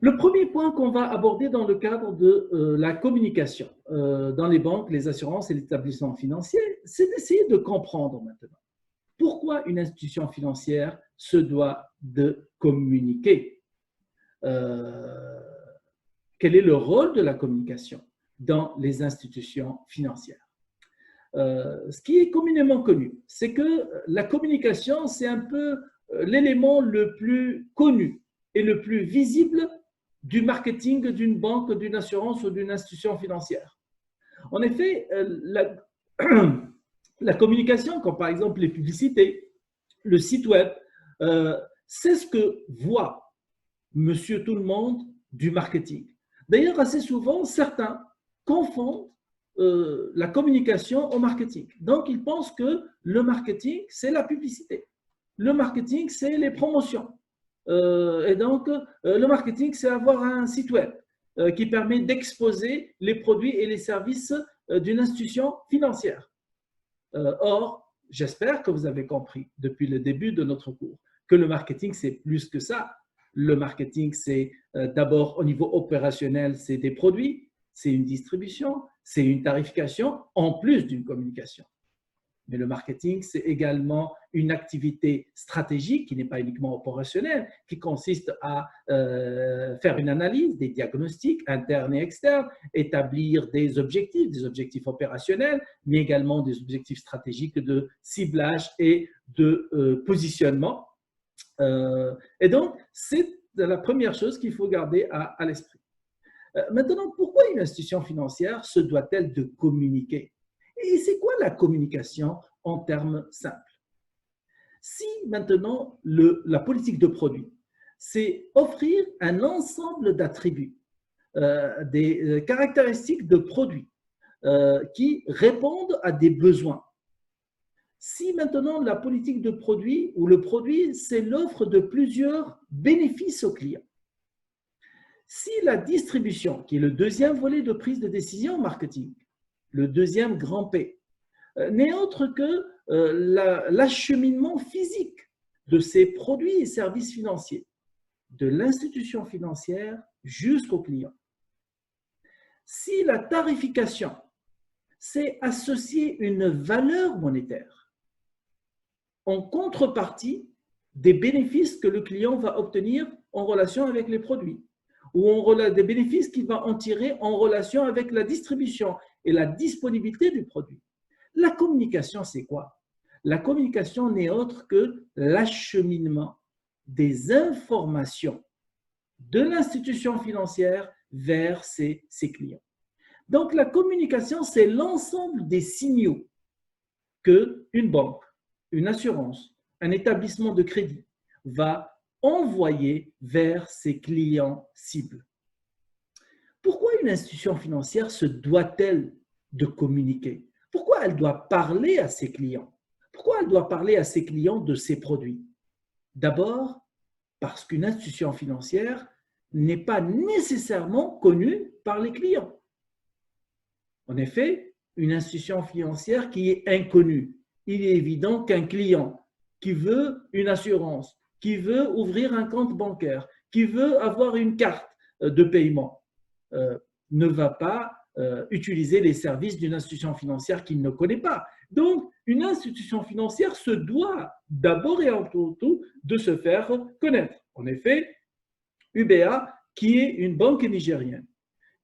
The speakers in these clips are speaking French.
Le premier point qu'on va aborder dans le cadre de la communication dans les banques, les assurances et les établissements financiers, c'est d'essayer de comprendre maintenant pourquoi une institution financière se doit de communiquer. Euh, Quel est le rôle de la communication dans les institutions financières? Ce qui est communément connu, c'est que la communication, c'est un peu l'élément le plus connu et le plus visible du marketing d'une banque, d'une assurance ou d'une institution financière. En effet, la communication, comme par exemple les publicités, le site web, c'est ce que voit monsieur tout le monde du marketing. D'ailleurs, assez souvent, certains confondent la communication au marketing. Donc, ils pensent que le marketing, c'est la publicité. Le marketing, c'est les promotions. Et donc, le marketing, c'est avoir un site web qui permet d'exposer les produits et les services d'une institution financière. Or, j'espère que vous avez compris depuis le début de notre cours que le marketing, c'est plus que ça. Le marketing, c'est d'abord au niveau opérationnel, c'est des produits, c'est une distribution, c'est une tarification en plus d'une communication. Mais le marketing, c'est également une activité stratégique qui n'est pas uniquement opérationnelle, qui consiste à faire une analyse des diagnostics internes et externes, établir des objectifs opérationnels, mais également des objectifs stratégiques de ciblage et de positionnement. Et donc, c'est la première chose qu'il faut garder à l'esprit. Maintenant, pourquoi une institution financière se doit-elle de communiquer? Et c'est quoi la communication en termes simples? Si maintenant la politique de produit, c'est offrir un ensemble d'attributs, des caractéristiques de produits qui répondent à des besoins. Si maintenant la politique de produit ou le produit, c'est l'offre de plusieurs bénéfices aux clients, si la distribution, qui est le deuxième volet de prise de décision marketing, le deuxième grand P, n'est autre que l'acheminement physique de ces produits et services financiers, de l'institution financière jusqu'au client. Si la tarification, c'est associer une valeur monétaire en contrepartie des bénéfices que le client va obtenir en relation avec les produits, ou des bénéfices qu'il va en tirer en relation avec la distribution et la disponibilité du produit. La communication, c'est quoi? La communication n'est autre que l'acheminement des informations de l'institution financière vers ses clients. Donc, la communication, c'est l'ensemble des signaux qu'une banque, une assurance, un établissement de crédit va envoyer vers ses clients cibles. Pourquoi une institution financière se doit-elle de communiquer? Pourquoi elle doit parler à ses clients? Pourquoi elle doit parler à ses clients de ses produits? D'abord, parce qu'une institution financière n'est pas nécessairement connue par les clients. En effet, une institution financière qui est inconnue, il est évident qu'un client qui veut une assurance, qui veut ouvrir un compte bancaire, qui veut avoir une carte de paiement, ne va pas utiliser les services d'une institution financière qu'il ne connaît pas. Donc, une institution financière se doit d'abord et avant tout de se faire connaître. En effet, UBA, qui est une banque nigérienne,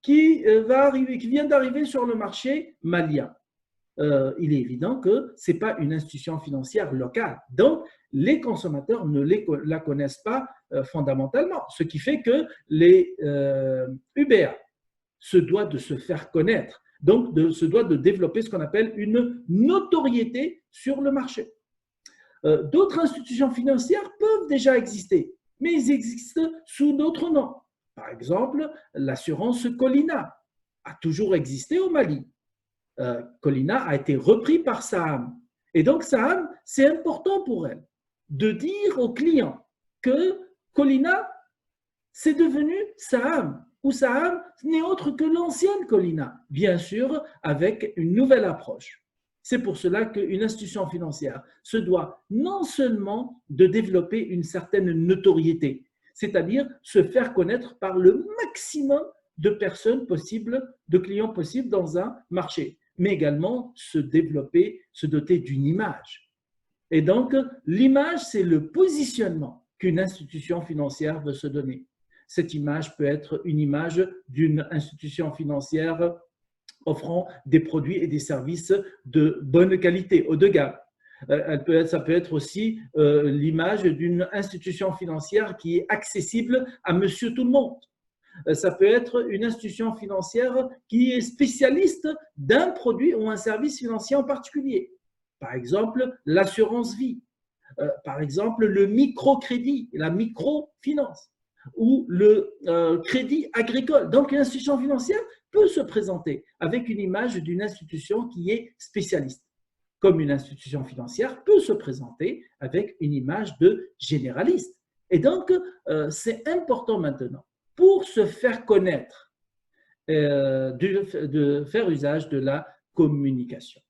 qui vient d'arriver sur le marché malien. Il est évident que ce n'est pas une institution financière locale. Donc, les consommateurs ne la connaissent pas fondamentalement, ce qui fait que les UBA se doit de se faire connaître, donc se doit de développer ce qu'on appelle une notoriété sur le marché. D'autres institutions financières peuvent déjà exister, mais ils existent sous d'autres noms. Par exemple, l'assurance Colina a toujours existé au Mali. Colina a été repris par Saham. Et donc, Saham, c'est important pour elle de dire aux clients que Colina, c'est devenu Saham, ou Saham n'est autre que l'ancienne Colina, bien sûr, avec une nouvelle approche. C'est pour cela qu'une institution financière se doit non seulement de développer une certaine notoriété, c'est-à-dire se faire connaître par le maximum de personnes possibles, de clients possibles dans un marché, mais également se développer, se doter d'une image. Et donc, l'image, c'est le positionnement qu'une institution financière veut se donner. Cette image peut être une image d'une institution financière offrant des produits et des services de bonne qualité, haut de gamme. Ça peut être aussi l'image d'une institution financière qui est accessible à monsieur tout le monde. Ça peut être une institution financière qui est spécialiste d'un produit ou un service financier en particulier. Par exemple, l'assurance vie, par exemple, le microcrédit, la microfinance ou le crédit agricole. Donc, une institution financière peut se présenter avec une image d'une institution qui est spécialiste, comme une institution financière peut se présenter avec une image de généraliste. Et donc, c'est important maintenant, pour se faire connaître, de faire usage de la communication.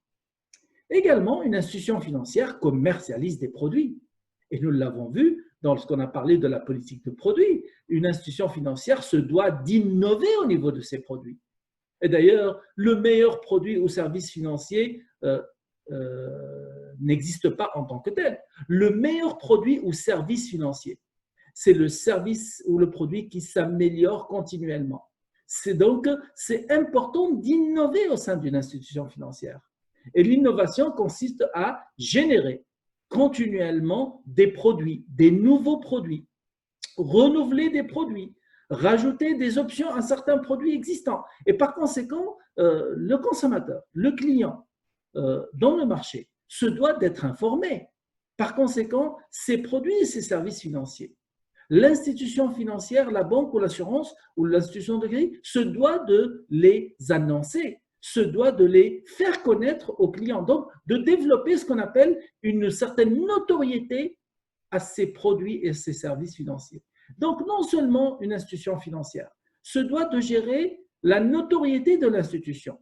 Également, une institution financière commercialise des produits. Et nous l'avons vu dans ce qu'on a parlé de la politique de produits. Une institution financière se doit d'innover au niveau de ses produits. Et d'ailleurs, le meilleur produit ou service financier n'existe pas en tant que tel. Le meilleur produit ou service financier, c'est le service ou le produit qui s'améliore continuellement. C'est important d'innover au sein d'une institution financière. Et l'innovation consiste à générer continuellement des produits, des nouveaux produits, renouveler des produits, rajouter des options à certains produits existants. Et par conséquent, le consommateur, le client dans le marché se doit d'être informé. Par conséquent, ces produits et ces services financiers, l'institution financière, la banque ou l'assurance ou l'institution de crédit se doit de les annoncer, se doit de les faire connaître aux clients, donc de développer ce qu'on appelle une certaine notoriété à ces produits et ces services financiers. Donc, non seulement une institution financière se doit de gérer la notoriété de l'institution,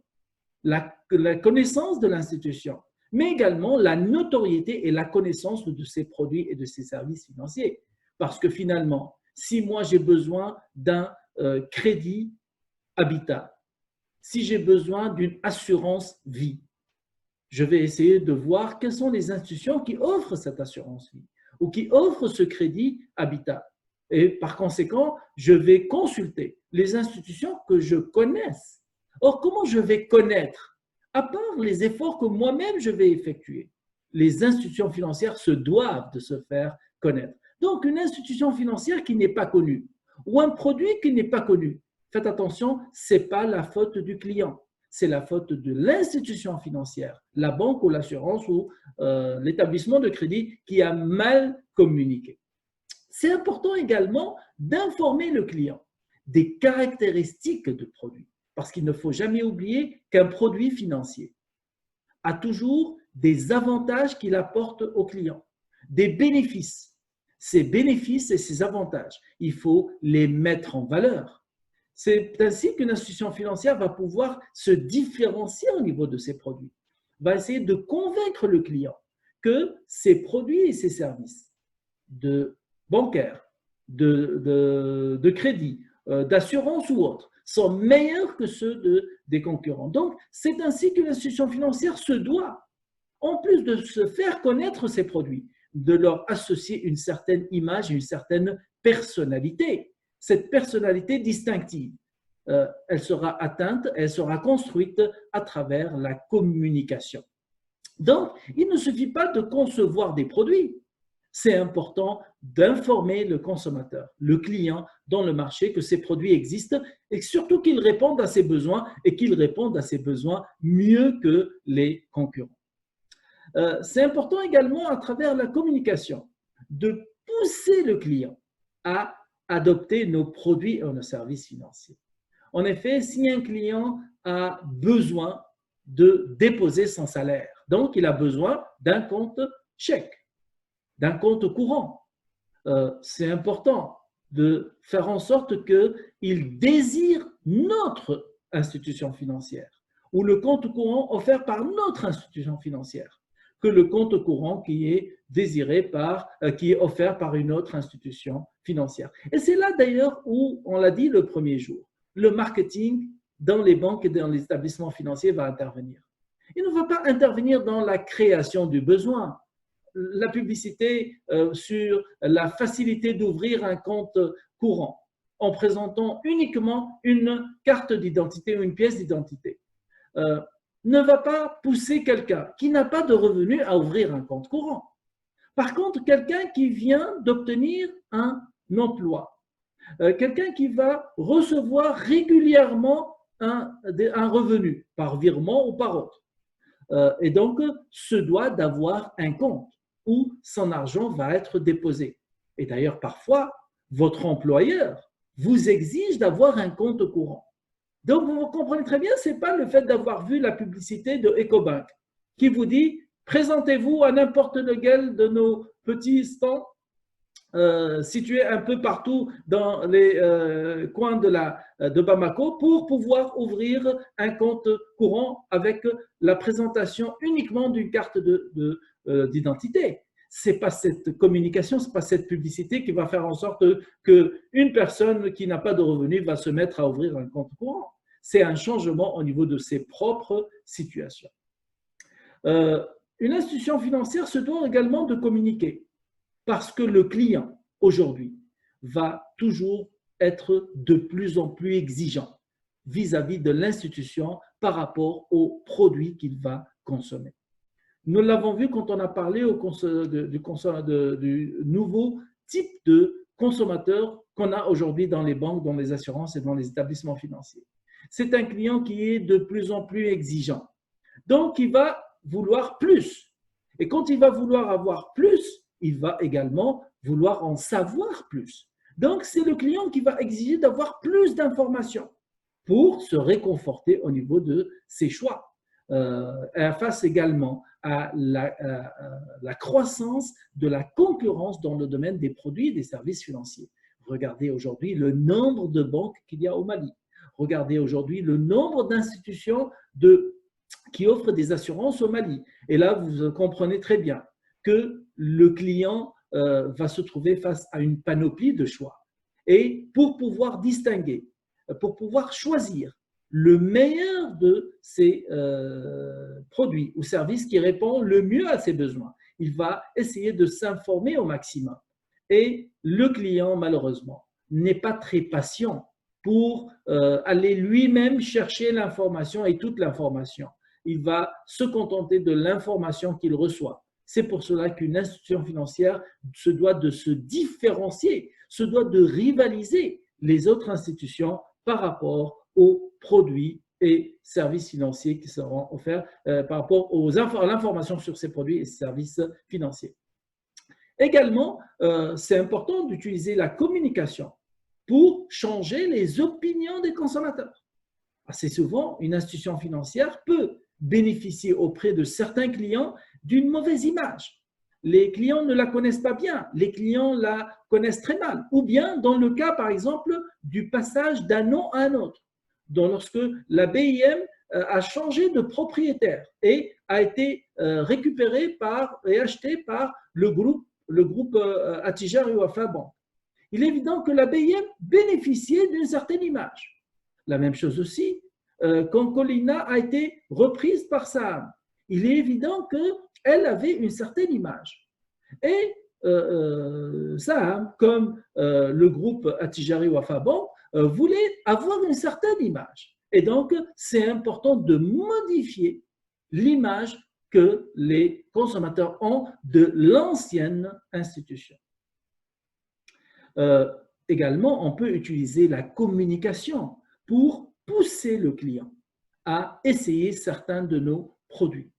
la connaissance de l'institution, mais également la notoriété et la connaissance de ces produits et de ces services financiers. Parce que finalement, si moi j'ai besoin d'un crédit habitat, si j'ai besoin d'une assurance vie, je vais essayer de voir quelles sont les institutions qui offrent cette assurance vie ou qui offrent ce crédit habitat. Et par conséquent, je vais consulter les institutions que je connaisse. Or, comment je vais connaître? À part les efforts que moi-même je vais effectuer, les institutions financières se doivent de se faire connaître. Donc, une institution financière qui n'est pas connue ou un produit qui n'est pas connu, faites attention, ce n'est pas la faute du client, c'est la faute de l'institution financière, la banque ou l'assurance ou l'établissement de crédit qui a mal communiqué. C'est important également d'informer le client des caractéristiques de produits, parce qu'il ne faut jamais oublier qu'un produit financier a toujours des avantages qu'il apporte au client, des bénéfices. Ces bénéfices et ces avantages, il faut les mettre en valeur. C'est ainsi qu'une institution financière va pouvoir se différencier au niveau de ses produits, va essayer de convaincre le client que ses produits et ses services bancaires, de crédit, d'assurance ou autres, sont meilleurs que ceux des concurrents. Donc, c'est ainsi que l'institution financière se doit, en plus de se faire connaître ses produits, de leur associer une certaine image, une certaine personnalité. Cette personnalité distinctive, elle sera atteinte, elle sera construite à travers la communication. Donc, il ne suffit pas de concevoir des produits. C'est important d'informer le consommateur, le client dans le marché que ces produits existent et surtout qu'ils répondent à ses besoins et qu'ils répondent à ses besoins mieux que les concurrents. C'est important également à travers la communication de pousser le client à adopter nos produits et nos services financiers. En effet, si un client a besoin de déposer son salaire, donc il a besoin d'un compte chèque, d'un compte courant, c'est important de faire en sorte qu'il désire notre institution financière ou le compte courant offert par notre institution financière. que le compte courant qui est qui est offert par une autre institution financière. Et c'est là d'ailleurs où, on l'a dit le premier jour, le marketing dans les banques et dans les établissements financiers va intervenir. Il ne va pas intervenir dans la création du besoin. La publicité sur la facilité d'ouvrir un compte courant en présentant uniquement une carte d'identité ou une pièce d'identité ne va pas pousser quelqu'un qui n'a pas de revenus à ouvrir un compte courant. Par contre, quelqu'un qui vient d'obtenir un emploi, quelqu'un qui va recevoir régulièrement un revenu par virement ou par autre, et donc se doit d'avoir un compte où son argent va être déposé. Et d'ailleurs, parfois, votre employeur vous exige d'avoir un compte courant. Donc, vous comprenez très bien, ce n'est pas le fait d'avoir vu la publicité de Ecobank qui vous dit « Présentez-vous à n'importe lequel de nos petits stands situés un peu partout dans les coins de Bamako pour pouvoir ouvrir un compte courant avec la présentation uniquement d'une carte d'identité. » Ce n'est pas cette communication, ce n'est pas cette publicité qui va faire en sorte qu'une personne qui n'a pas de revenus va se mettre à ouvrir un compte courant. C'est un changement au niveau de ses propres situations. Une institution financière se doit également de communiquer parce que le client, aujourd'hui, va toujours être de plus en plus exigeant vis-à-vis de l'institution par rapport aux produits qu'il va consommer. Nous l'avons vu quand on a parlé du nouveau type de consommateur qu'on a aujourd'hui dans les banques, dans les assurances et dans les établissements financiers. C'est un client qui est de plus en plus exigeant. Donc, il va vouloir plus. Et quand il va vouloir avoir plus, il va également vouloir en savoir plus. Donc, c'est le client qui va exiger d'avoir plus d'informations pour se réconforter au niveau de ses choix. Face également à la croissance de la concurrence dans le domaine des produits et des services financiers. Regardez aujourd'hui le nombre de banques qu'il y a au Mali. Regardez aujourd'hui le nombre d'institutions qui offrent des assurances au Mali. Et là, vous comprenez très bien que le client va se trouver face à une panoplie de choix. Et pour pouvoir distinguer, pour pouvoir choisir le meilleur de ces produits ou services qui répond le mieux à ses besoins, il va essayer de s'informer au maximum. Et le client, malheureusement, n'est pas très patient pour aller lui-même chercher l'information et toute l'information. Il va se contenter de l'information qu'il reçoit. C'est pour cela qu'une institution financière se doit de se différencier, se doit de rivaliser les autres institutions par rapport aux produits et services financiers qui seront offerts par rapport à l'information sur ces produits et services financiers. Également, c'est important d'utiliser la communication pour changer les opinions des consommateurs. Assez souvent, une institution financière peut bénéficier auprès de certains clients d'une mauvaise image. Les clients ne la connaissent pas bien, les clients la connaissent très mal. Ou bien dans le cas, par exemple, du passage d'un nom à un autre. Donc, lorsque la BIM a changé de propriétaire et a été récupérée et achetée par le groupe Attijari Wafa Bank. Il est évident que la BIM bénéficiait d'une certaine image. La même chose aussi, quand Colina a été reprise par Saham, il est évident qu'elle avait une certaine image. Et Saham, comme le groupe Attijari Wafa Bank, voulait avoir une certaine image. Et donc, c'est important de modifier l'image que les consommateurs ont de l'ancienne institution. Également, on peut utiliser la communication pour pousser le client à essayer certains de nos produits.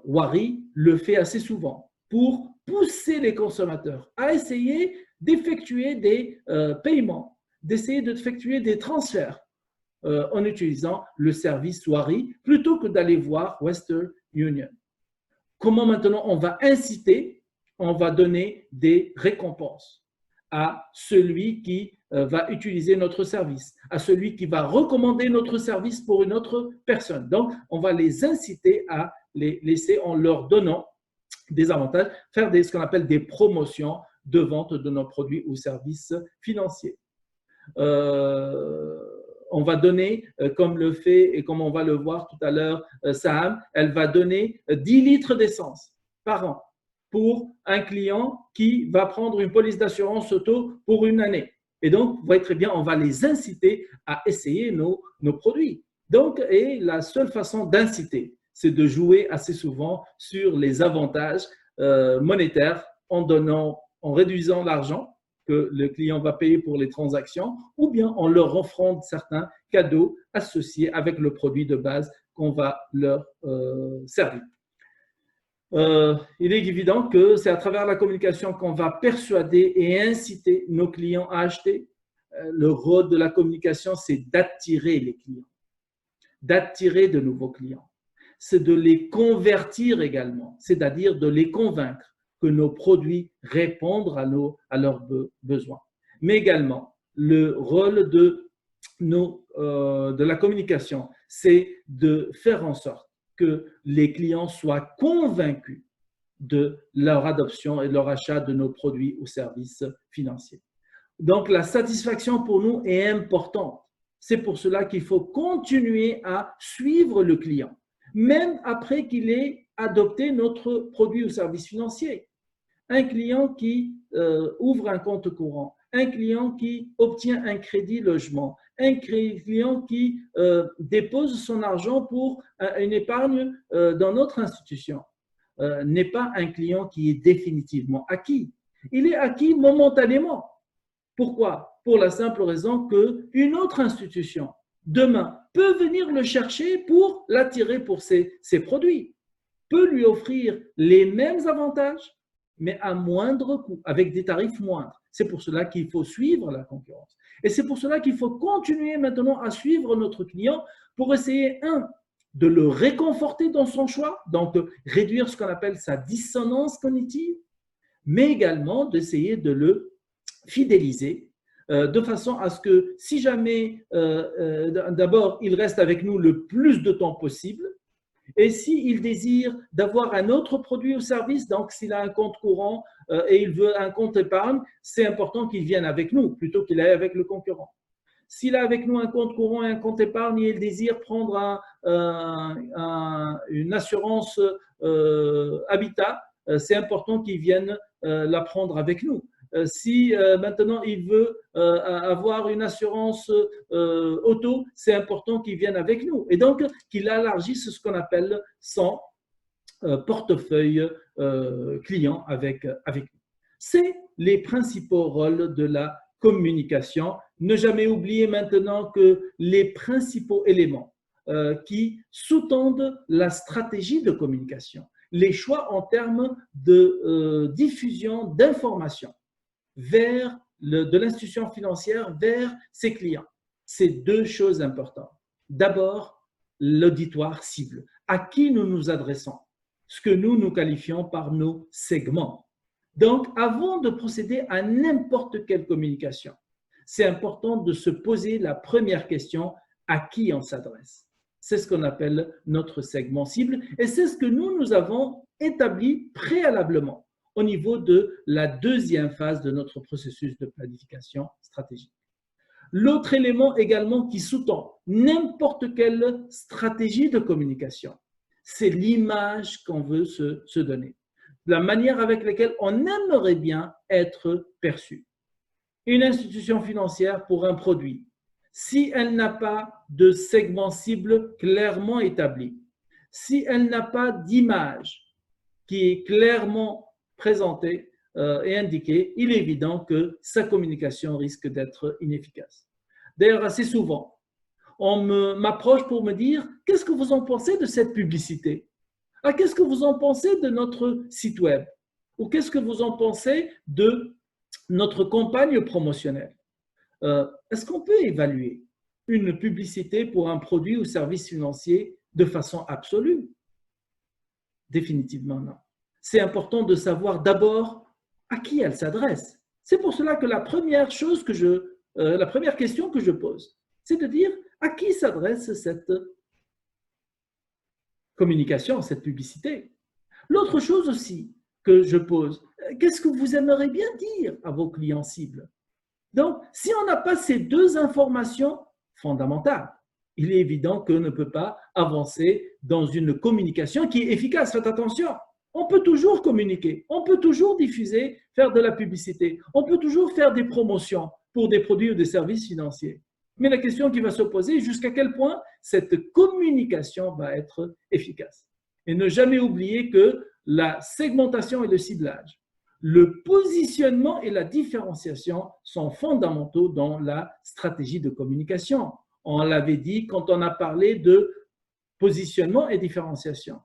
Wari le fait assez souvent pour pousser les consommateurs à essayer d'effectuer des paiements, d'essayer d'effectuer des transferts en utilisant le service Wari plutôt que d'aller voir Western Union. Comment maintenant on va inciter, on va donner des récompenses à celui qui va utiliser notre service, à celui qui va recommander notre service pour une autre personne. Donc, on va les inciter à les laisser en leur donnant des avantages, faire ce qu'on appelle des promotions de vente de nos produits ou services financiers. On va donner, comme le fait et comme on va le voir tout à l'heure, Saham, elle va donner 10 litres d'essence par an pour un client qui va prendre une police d'assurance auto pour une année. Et donc, vous voyez très bien, on va les inciter à essayer nos produits. Donc, et la seule façon d'inciter, c'est de jouer assez souvent sur les avantages monétaires en réduisant l'argent que le client va payer pour les transactions ou bien en leur offrant certains cadeaux associés avec le produit de base qu'on va leur servir. Il est évident que c'est à travers la communication qu'on va persuader et inciter nos clients à acheter. Le rôle de la communication, c'est d'attirer les clients, d'attirer de nouveaux clients. C'est de les convertir également, c'est-à-dire de les convaincre que nos produits répondent à leurs besoins. Mais également, le rôle de la communication, c'est de faire en sorte que les clients soient convaincus de leur adoption et de leur achat de nos produits ou services financiers. Donc, la satisfaction pour nous est importante. C'est pour cela qu'il faut continuer à suivre le client, même après qu'il ait adopté notre produit ou service financier. Un client qui ouvre un compte courant, un client qui obtient un crédit logement, un client qui dépose son argent pour une épargne dans notre institution, n'est pas un client qui est définitivement acquis. Il est acquis momentanément. Pourquoi? Pour la simple raison qu'une autre institution, demain, peut venir le chercher pour l'attirer pour ses produits, peut lui offrir les mêmes avantages, mais à moindre coût, avec des tarifs moindres. C'est pour cela qu'il faut suivre la concurrence. Et c'est pour cela qu'il faut continuer maintenant à suivre notre client pour essayer, de le réconforter dans son choix, donc réduire ce qu'on appelle sa dissonance cognitive, mais également d'essayer de le fidéliser de façon à ce que si jamais, d'abord, il reste avec nous le plus de temps possible, et s'il désire d'avoir un autre produit ou service, donc s'il a un compte courant et il veut un compte épargne, c'est important qu'il vienne avec nous plutôt qu'il aille avec le concurrent. S'il a avec nous un compte courant et un compte épargne et il désire prendre une assurance habitat, c'est important qu'il vienne la prendre avec nous. Si maintenant il veut avoir une assurance auto, c'est important qu'il vienne avec nous. Et donc, qu'il élargisse ce qu'on appelle son portefeuille client avec nous. C'est les principaux rôles de la communication. Ne jamais oublier maintenant que les principaux éléments qui sous-tendent la stratégie de communication, les choix en termes de diffusion d'informations de l'institution financière vers ses clients. C'est deux choses importantes. D'abord, l'auditoire cible. À qui nous nous adressons? Ce que nous qualifions par nos segments. Donc, avant de procéder à n'importe quelle communication, c'est important de se poser la première question, à qui on s'adresse? C'est ce qu'on appelle notre segment cible et c'est ce que nous avons établi préalablement au niveau de la deuxième phase de notre processus de planification stratégique. L'autre élément également qui sous-tend n'importe quelle stratégie de communication, c'est l'image qu'on veut se donner, la manière avec laquelle on aimerait bien être perçu. Une institution financière pour un produit, si elle n'a pas de segment cible clairement établi, si elle n'a pas d'image qui est clairement présentée et indiquée, il est évident que sa communication risque d'être inefficace. D'ailleurs, assez souvent, on m'approche pour me dire « Qu'est-ce que vous en pensez de cette publicité? Qu'est-ce que vous en pensez de notre site web? Ou qu'est-ce que vous en pensez de notre campagne promotionnelle ?» Est-ce qu'on peut évaluer une publicité pour un produit ou service financier de façon absolue? Définitivement non. C'est important de savoir d'abord à qui elle s'adresse. C'est pour cela que la première question que je pose, c'est de dire à qui s'adresse cette communication, cette publicité. L'autre chose aussi que je pose, qu'est-ce que vous aimeriez bien dire à vos clients cibles? Donc, si on n'a pas ces deux informations fondamentales, il est évident qu'on ne peut pas avancer dans une communication qui est efficace. Faites attention, on peut toujours communiquer, on peut toujours diffuser, faire de la publicité, on peut toujours faire des promotions pour des produits ou des services financiers. Mais la question qui va se poser, jusqu'à quel point cette communication va être efficace. Et ne jamais oublier que la segmentation et le ciblage, le positionnement et la différenciation sont fondamentaux dans la stratégie de communication. On l'avait dit quand on a parlé de positionnement et différenciation.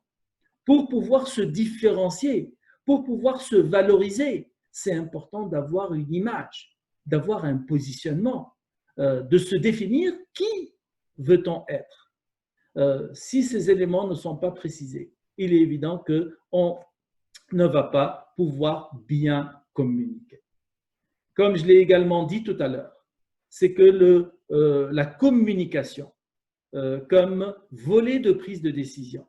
Pour pouvoir se différencier, pour pouvoir se valoriser, c'est important d'avoir une image, d'avoir un positionnement, de se définir qui veut-on être. Si ces éléments ne sont pas précisés, il est évident qu'on ne va pas pouvoir bien communiquer. Comme je l'ai également dit tout à l'heure, c'est que la communication comme volet de prise de décision,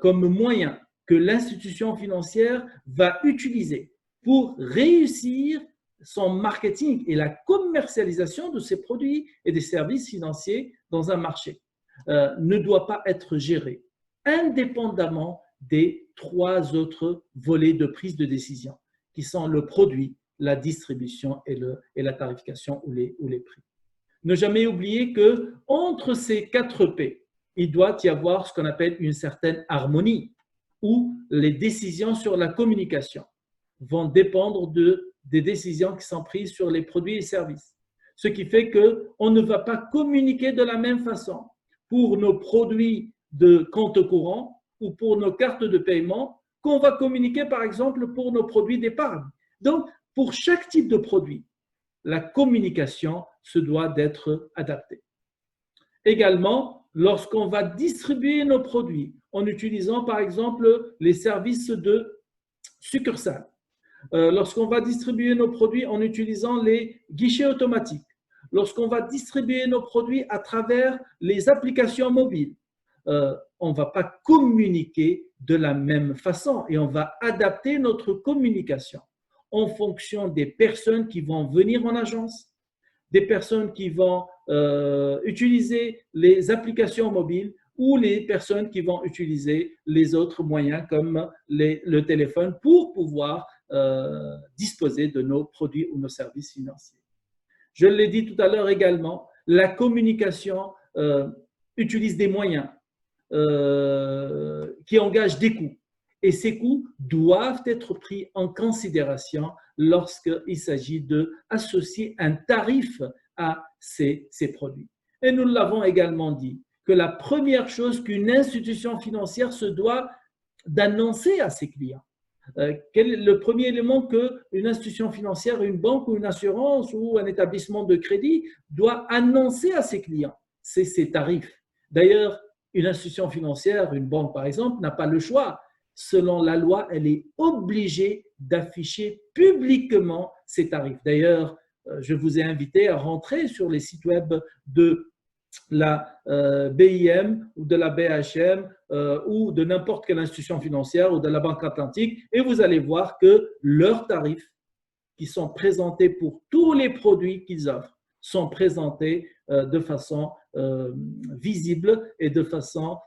comme moyen que l'institution financière va utiliser pour réussir son marketing et la commercialisation de ses produits et des services financiers dans un marché, ne doit pas être géré indépendamment des trois autres volets de prise de décision, qui sont le produit, la distribution et la tarification ou les prix. Ne jamais oublier qu'entre ces 4 P, il doit y avoir ce qu'on appelle une certaine harmonie, où les décisions sur la communication vont dépendre des décisions qui sont prises sur les produits et services. Ce qui fait qu'on ne va pas communiquer de la même façon pour nos produits de compte courant ou pour nos cartes de paiement qu'on va communiquer par exemple pour nos produits d'épargne. Donc, pour chaque type de produit, la communication se doit d'être adaptée. Également, lorsqu'on va distribuer nos produits en utilisant par exemple les services de succursale, lorsqu'on va distribuer nos produits en utilisant les guichets automatiques, lorsqu'on va distribuer nos produits à travers les applications mobiles, on ne va pas communiquer de la même façon et on va adapter notre communication en fonction des personnes qui vont venir en agence, des personnes qui vont utiliser les applications mobiles ou les personnes qui vont utiliser les autres moyens comme le téléphone pour pouvoir disposer de nos produits ou nos services financiers. Je l'ai dit tout à l'heure également, la communication utilise des moyens qui engagent des coûts. Et ces coûts doivent être pris en considération lorsqu'il s'agit d'associer un tarif à ces produits. Et nous l'avons également dit, que la première chose qu'une institution financière se doit d'annoncer à ses clients, quel est le premier élément qu'une institution financière, une banque ou une assurance ou un établissement de crédit doit annoncer à ses clients? C'est ses tarifs. D'ailleurs, une institution financière, une banque par exemple, n'a pas le choix. Selon la loi, elle est obligée d'afficher publiquement ses tarifs. D'ailleurs, je vous ai invité à rentrer sur les sites web de la BIM ou de la BHM ou de n'importe quelle institution financière ou de la Banque Atlantique et vous allez voir que leurs tarifs qui sont présentés pour tous les produits qu'ils offrent sont présentés de façon visible et de façon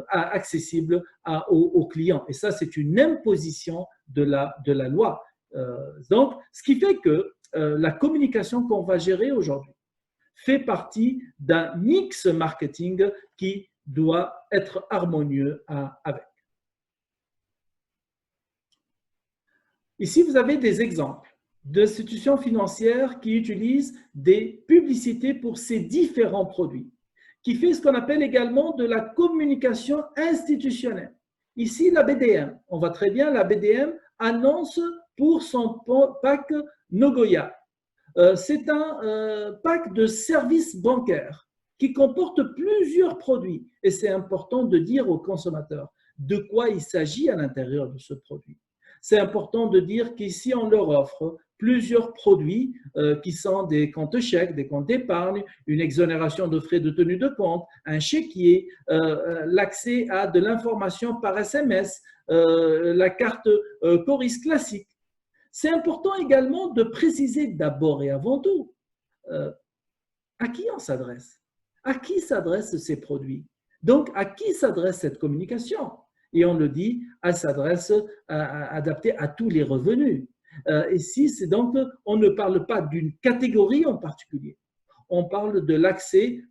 accessible aux clients. Et ça, c'est une imposition de la loi. Donc, ce qui fait que la communication qu'on va gérer aujourd'hui fait partie d'un mix marketing qui doit être harmonieux avec. Ici, vous avez des exemples d'institutions financières qui utilisent des publicités pour ces différents produits, qui fait ce qu'on appelle également de la communication institutionnelle. Ici, la BDM, on voit très bien, la BDM annonce pour son pack Nogoya. C'est un pack de services bancaires qui comporte plusieurs produits et c'est important de dire aux consommateurs de quoi il s'agit à l'intérieur de ce produit. C'est important de dire qu'ici, on leur offre plusieurs produits qui sont des comptes chèques, des comptes d'épargne, une exonération de frais de tenue de compte, un chéquier, l'accès à de l'information par SMS, la carte Coris classique. C'est important également de préciser d'abord et avant tout à qui on s'adresse, à qui s'adressent ces produits. Donc, à qui s'adresse cette communication? Et on le dit, elle s'adresse adaptée à tous les revenus. Ici, c'est donc, on ne parle pas d'une catégorie en particulier. On parle de l'accès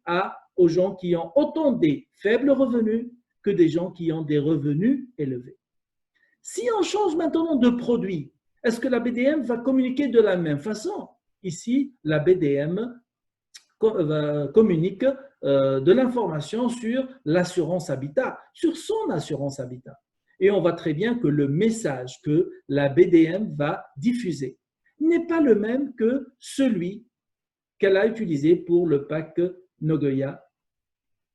aux gens qui ont autant des faibles revenus que des gens qui ont des revenus élevés. Si on change maintenant de produit, est-ce que la BDM va communiquer de la même façon? Ici, la BDM communique de l'information sur l'assurance habitat, sur son assurance habitat. Et on voit très bien que le message que la BDM va diffuser n'est pas le même que celui qu'elle a utilisé pour le pack Nogoya.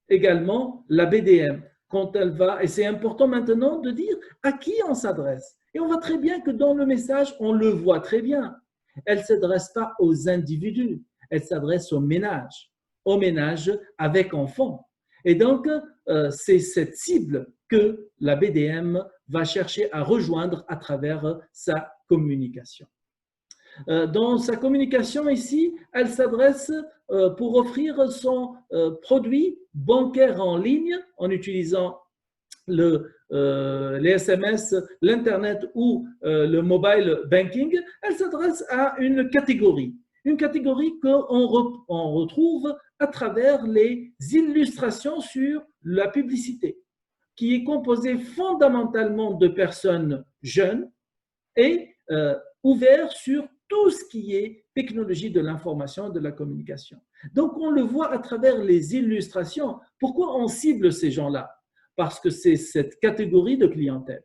Également, la BDM, quand elle va, et c'est important maintenant de dire à qui on s'adresse. Et on voit très bien que dans le message, on le voit très bien. Elle ne s'adresse pas aux individus, elle s'adresse aux ménages avec enfants. Et donc, c'est cette cible que la BDM va chercher à rejoindre à travers sa communication. Dans sa communication ici, elle s'adresse pour offrir son produit bancaire en ligne en utilisant les SMS, l'Internet ou le mobile banking. Elle s'adresse à une catégorie qu'on retrouve à travers les illustrations sur la publicité, qui est composée fondamentalement de personnes jeunes et ouvertes sur tout ce qui est technologie de l'information et de la communication. Donc, on le voit à travers les illustrations. Pourquoi on cible ces gens-là? Parce que c'est cette catégorie de clientèle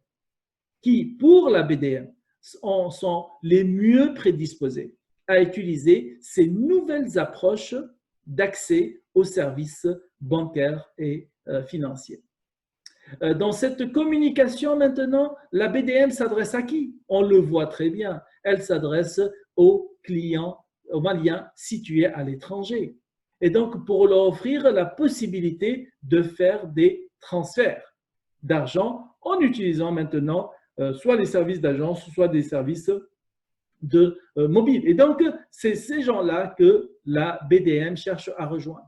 qui, pour la BDM, sont les mieux prédisposés à utiliser ces nouvelles approches d'accès aux services bancaires et financiers. Dans cette communication maintenant, la BDM s'adresse à qui? On le voit très bien. Elle s'adresse aux clients, aux Maliens situés à l'étranger. Et donc, pour leur offrir la possibilité de faire des transferts d'argent en utilisant maintenant soit les services d'agence, soit des services de mobile. Et donc, c'est ces gens-là que la BDM cherche à rejoindre.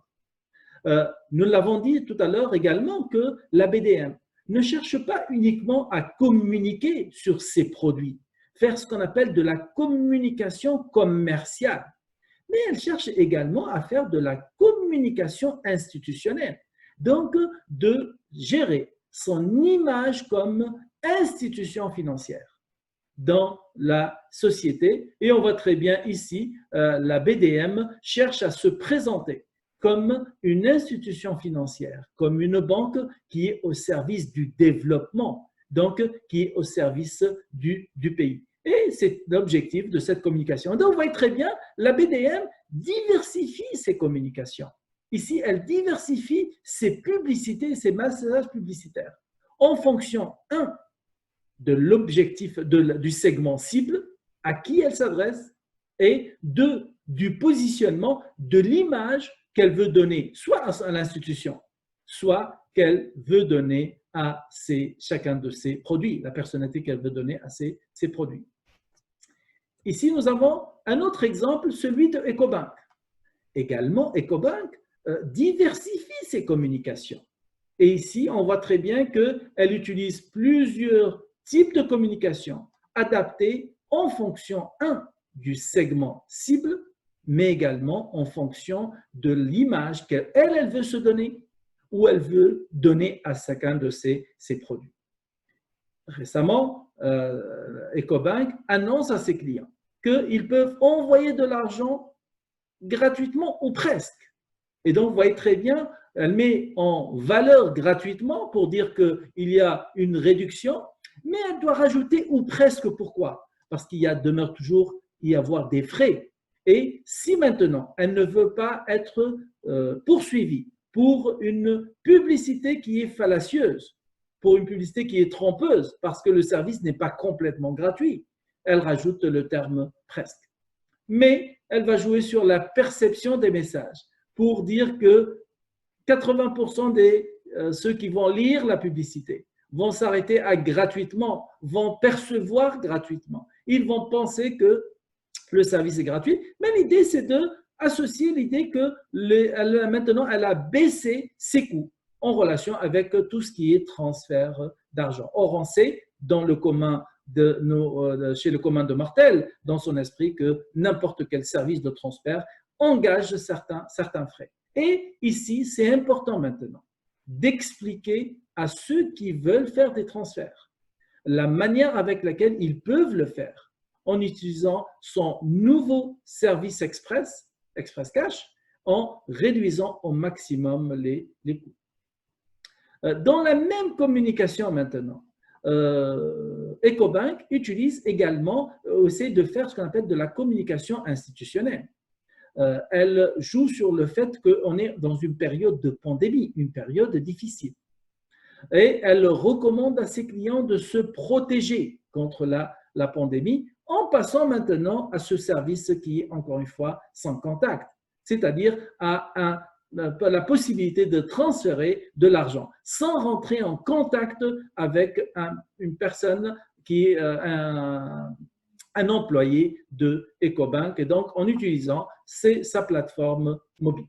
Nous l'avons dit tout à l'heure également que la BDM ne cherche pas uniquement à communiquer sur ses produits, faire ce qu'on appelle de la communication commerciale, mais elle cherche également à faire de la communication institutionnelle, donc de gérer son image comme institution financière dans la société. Et on voit très bien ici, la BDM cherche à se présenter comme une institution financière, comme une banque qui est au service du développement, donc qui est au service du pays. Et c'est l'objectif de cette communication. Donc, on voit très bien, la BDM diversifie ses communications. Ici, elle diversifie ses publicités, ses messages publicitaires en fonction, de l'objectif du segment cible, à qui elle s'adresse, et du positionnement, de l'image qu'elle veut donner soit à l'institution, soit qu'elle veut donner à chacun de ses produits, la personnalité qu'elle veut donner à ses produits. Ici, nous avons un autre exemple, celui de Ecobank. Également, Ecobank diversifie ses communications. Et ici, on voit très bien qu'elle utilise plusieurs types de communication adaptés en fonction, du segment cible, mais également en fonction de l'image qu'elle veut se donner ou elle veut donner à chacun de ses produits. Récemment, Ecobank annonce à ses clients qu'ils peuvent envoyer de l'argent gratuitement ou presque. Et donc, vous voyez très bien, elle met en valeur gratuitement pour dire qu'il y a une réduction, mais elle doit rajouter ou presque. Pourquoi? Parce qu'il demeure toujours y avoir des frais. Et si maintenant, elle ne veut pas être poursuivie pour une publicité qui est fallacieuse, pour une publicité qui est trompeuse, parce que le service n'est pas complètement gratuit, elle rajoute le terme presque. mais elle va jouer sur la perception des messages pour dire que 80% de ceux qui vont lire la publicité vont s'arrêter à gratuitement, vont percevoir gratuitement. Ils vont penser que le service est gratuit, mais l'idée, c'est d'associer l'idée que maintenant, elle a baissé ses coûts en relation avec tout ce qui est transfert d'argent. Or, on sait, dans le commun chez le commun de Martel, dans son esprit, que n'importe quel service de transfert engage certains frais. Et ici, c'est important maintenant d'expliquer à ceux qui veulent faire des transferts la manière avec laquelle ils peuvent le faire en utilisant son nouveau service Express Cash, en réduisant au maximum les coûts. Dans la même communication maintenant, Ecobank utilise également, essaie de faire ce qu'on appelle de la communication institutionnelle. Elle joue sur le fait qu'on est dans une période de pandémie, une période difficile. Et elle recommande à ses clients de se protéger contre la pandémie en passant maintenant à ce service qui est, encore une fois, sans contact, c'est-à-dire à la possibilité de transférer de l'argent sans rentrer en contact avec une personne qui est un employé de Ecobank, et donc en utilisant sa plateforme mobile.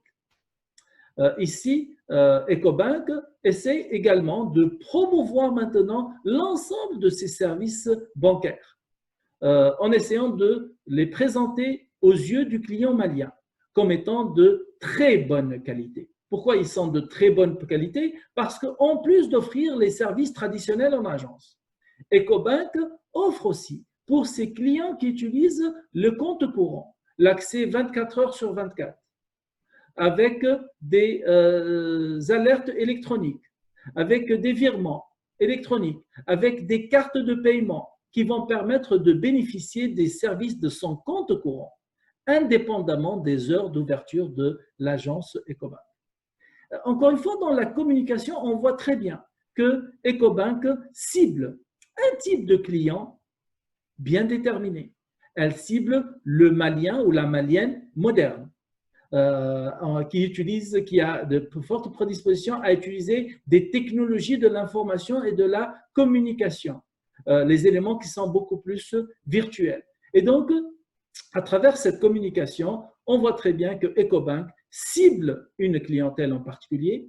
Ici, Ecobank essaie également de promouvoir maintenant l'ensemble de ses services bancaires en essayant de les présenter aux yeux du client malien comme étant de très bonne qualité. Pourquoi ils sont de très bonne qualité? Parce qu'en plus d'offrir les services traditionnels en agence, Ecobank offre aussi pour ses clients qui utilisent le compte courant l'accès 24 heures sur 24 avec des alertes électroniques, avec des virements électroniques, avec des cartes de paiement qui vont permettre de bénéficier des services de son compte courant, indépendamment des heures d'ouverture de l'agence Ecobank. Encore une fois, dans la communication, on voit très bien que Ecobank cible un type de client bien déterminé. Elle cible le Malien ou la Malienne moderne, qui a de fortes prédispositions à utiliser des technologies de l'information et de la communication, les éléments qui sont beaucoup plus virtuels. Et donc, à travers cette communication, on voit très bien que Ecobank cible une clientèle en particulier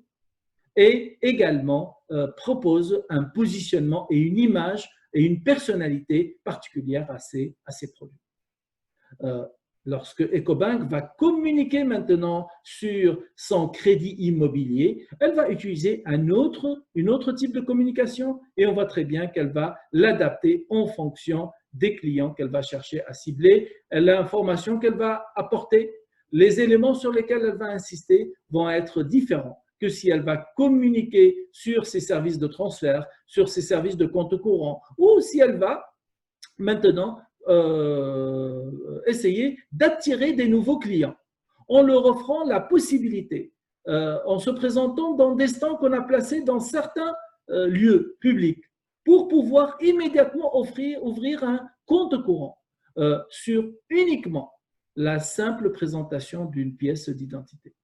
et également propose un positionnement et une image et une personnalité particulière à ses produits. Lorsque Ecobank va communiquer maintenant sur son crédit immobilier, elle va utiliser un autre type de communication et on voit très bien qu'elle va l'adapter en fonction des clients qu'elle va chercher à cibler, l'information qu'elle va apporter, les éléments sur lesquels elle va insister vont être différents que si elle va communiquer sur ses services de transfert, sur ses services de compte courant, ou si elle va maintenant essayer d'attirer des nouveaux clients en leur offrant la possibilité, en se présentant dans des stands qu'on a placés dans certains lieux publics pour pouvoir immédiatement ouvrir un compte courant sur uniquement la simple présentation d'une pièce d'identité.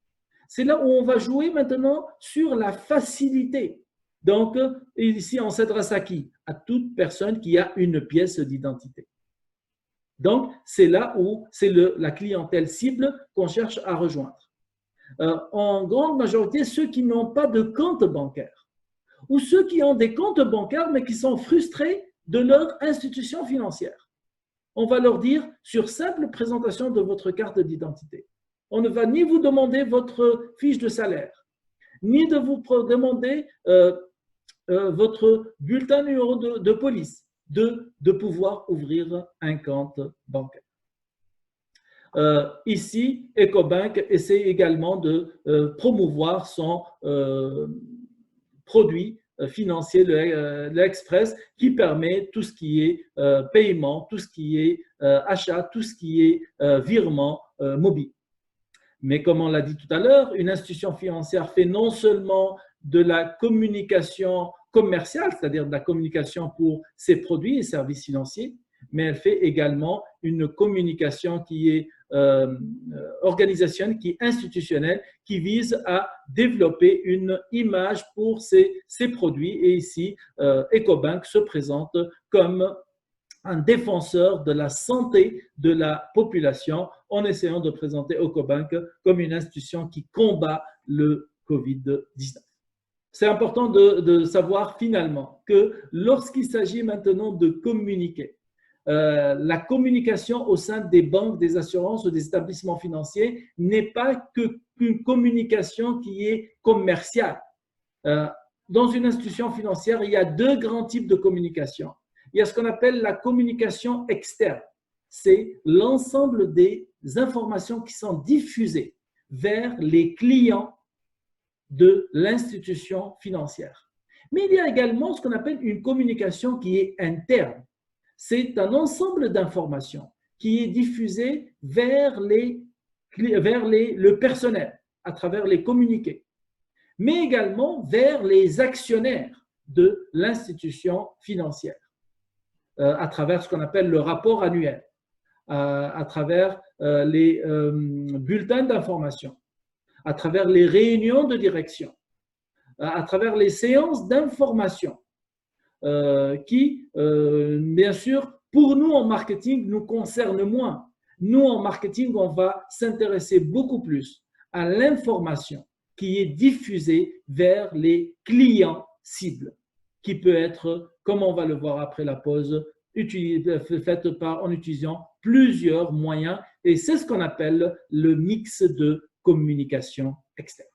C'est là où on va jouer maintenant sur la facilité. Donc, ici, on s'adresse à qui? À toute personne qui a une pièce d'identité. Donc, c'est là où c'est la clientèle cible qu'on cherche à rejoindre. En grande majorité, ceux qui n'ont pas de compte bancaire ou ceux qui ont des comptes bancaires mais qui sont frustrés de leur institution financière. On va leur dire, sur simple présentation de votre carte d'identité, on ne va ni vous demander votre fiche de salaire, ni de vous demander votre bulletin numéro de police, de pouvoir ouvrir un compte bancaire. Ici, Ecobank essaie également de promouvoir son produit financier, l'Express, qui permet tout ce qui est paiement, tout ce qui est achat, tout ce qui est virement mobile. Mais comme on l'a dit tout à l'heure, une institution financière fait non seulement de la communication commerciale, c'est-à-dire de la communication pour ses produits et services financiers, mais elle fait également une communication qui est organisationnelle, qui est institutionnelle, qui vise à développer une image pour ces produits. Et ici, Ecobank se présente comme un défenseur de la santé de la population en essayant de présenter Ecobank comme une institution qui combat le Covid-19. C'est important de savoir finalement que lorsqu'il s'agit maintenant de communiquer, la communication au sein des banques, des assurances ou des établissements financiers n'est pas qu'une communication qui est commerciale. Dans une institution financière, il y a deux grands types de communication. Il y a ce qu'on appelle la communication externe. C'est l'ensemble des informations qui sont diffusées vers les clients de l'institution financière. Mais il y a également ce qu'on appelle une communication qui est interne. C'est un ensemble d'informations qui est diffusé vers le personnel à travers les communiqués, mais également vers les actionnaires de l'institution financière à travers ce qu'on appelle le rapport annuel, à travers les bulletins d'information, à travers les réunions de direction, à travers les séances d'information qui, bien sûr, pour nous en marketing, nous concernent moins. Nous, en marketing, on va s'intéresser beaucoup plus à l'information qui est diffusée vers les clients cibles, qui peut être, comme on va le voir après la pause, faite en utilisant plusieurs moyens. Et c'est ce qu'on appelle le mix de communication externe.